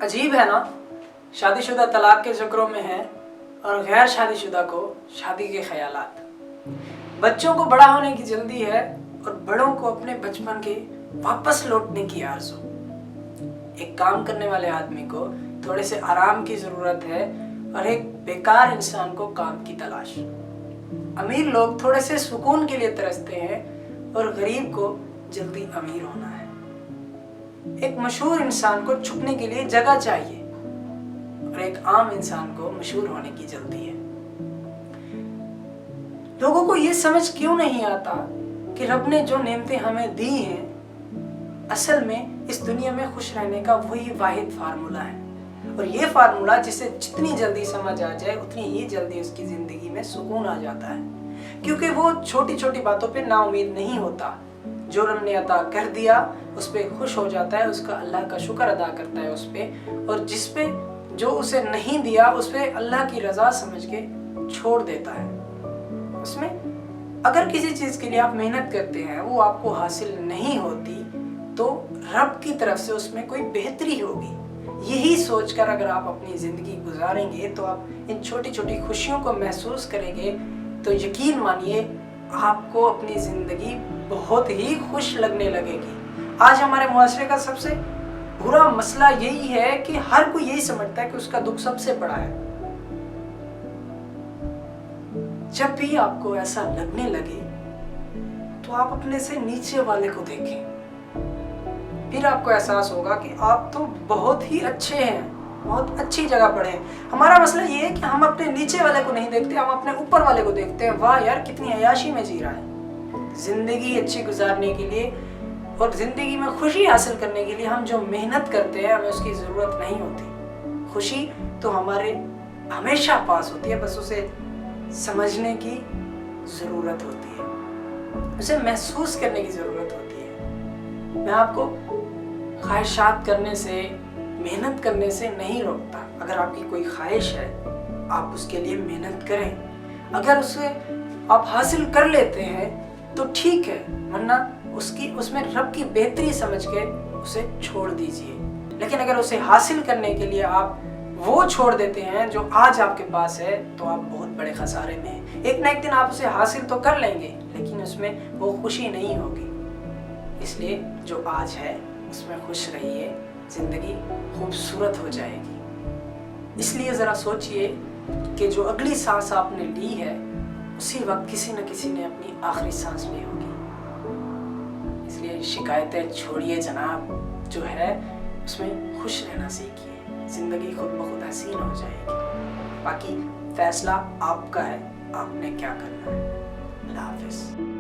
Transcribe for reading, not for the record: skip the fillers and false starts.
अजीब है ना, शादीशुदा तलाक के चक्रों में है और गैर शादीशुदा को शादी के ख्यालात। बच्चों को बड़ा होने की जल्दी है और बड़ों को अपने बचपन के वापस लौटने की आरज़ू। एक काम करने वाले आदमी को थोड़े से आराम की ज़रूरत है और एक बेकार इंसान को काम की तलाश। अमीर लोग थोड़े से सुकून के लिए तरसते हैं और गरीब को जल्दी अमीर होना है। एक मशहूर इंसान को छुपने के लिए जगह चाहिए और एक आम इंसान को मशहूर होने की जल्दी है। लोगों को ये समझ क्यों नहीं आता कि रब ने जो नेमतें हमें दी हैं, असल में इस दुनिया में खुश रहने का वही वाहिद फार्मूला है। और ये फार्मूला जिसे जितनी जल्दी समझ आ जाए उतनी ही जल्दी उसकी जिंदगी में सुकून आ जाता है, क्योंकि वो छोटी छोटी बातों पे नाउमीद नहीं होता। जो रब ने अता कर दिया उस पर खुश हो जाता है, उसका अल्लाह का शुक्र अदा करता है उस पर, और जिस पे जो उसे नहीं दिया उस पर अल्लाह की रजा समझ के छोड़ देता है। उसमें अगर किसी चीज़ के लिए आप मेहनत करते हैं वो आपको हासिल नहीं होती तो रब की तरफ से उसमें कोई बेहतरी होगी। यही सोचकर अगर आप अपनी ज़िंदगी गुजारेंगे तो आप इन छोटी छोटी खुशियों को महसूस करेंगे तो यकीन मानिए आपको अपनी ज़िंदगी बहुत ही खुश लगने लगेगी। आज हमारे मुआशरे का सबसे बुरा मसला यही है कि हर कोई यही समझता है कि उसका दुख सबसे बड़ा है। जब भी आपको ऐसा लगने लगे तो आप अपने से नीचे वाले को देखें, फिर आपको एहसास होगा कि आप तो बहुत ही अच्छे हैं, बहुत अच्छी जगह पर हैं। हमारा मसला ये है कि हम अपने नीचे वाले को नहीं देखते, हम अपने ऊपर वाले को देखते हैं। वाह यार, कितनी अय्याशी में जी रहा है। जिंदगी अच्छी गुजारने के लिए और जिंदगी में खुशी हासिल करने के लिए हम जो मेहनत करते हैं हमें उसकी ज़रूरत नहीं होती। खुशी तो हमारे हमेशा पास होती है, बस उसे समझने की ज़रूरत होती है, उसे महसूस करने की ज़रूरत होती है। मैं आपको ख्वाहिशात करने से, मेहनत करने से नहीं रोकता। अगर आपकी कोई ख्वाहिश है आप उसके लिए मेहनत करें, अगर उसे आप हासिल कर लेते हैं तो ठीक है, वरना उसमें रब की बेहतरी समझ के उसे छोड़ दीजिए। लेकिन अगर उसे हासिल करने के लिए आप वो छोड़ देते हैं जो आज आपके पास है तो आप बहुत बड़े खसारे में हैं। एक ना एक दिन आप उसे हासिल तो कर लेंगे लेकिन उसमें वो खुशी नहीं होगी। इसलिए जो आज है उसमें खुश रहिए, जिंदगी खूबसूरत हो जाएगी। इसलिए ज़रा सोचिए कि जो अगली सांस आपने ली है उसी वक्त किसी न किसी ने अपनी आखिरी सांस ली होगी। इसलिए शिकायतें छोड़िए जनाब, जो है उसमें खुश रहना सीखिए, ज़िंदगी खुद ब खुद हसीन हो जाएगी। बाकी फैसला आपका है, आपने क्या करना है। अल्लाह हाफिज़।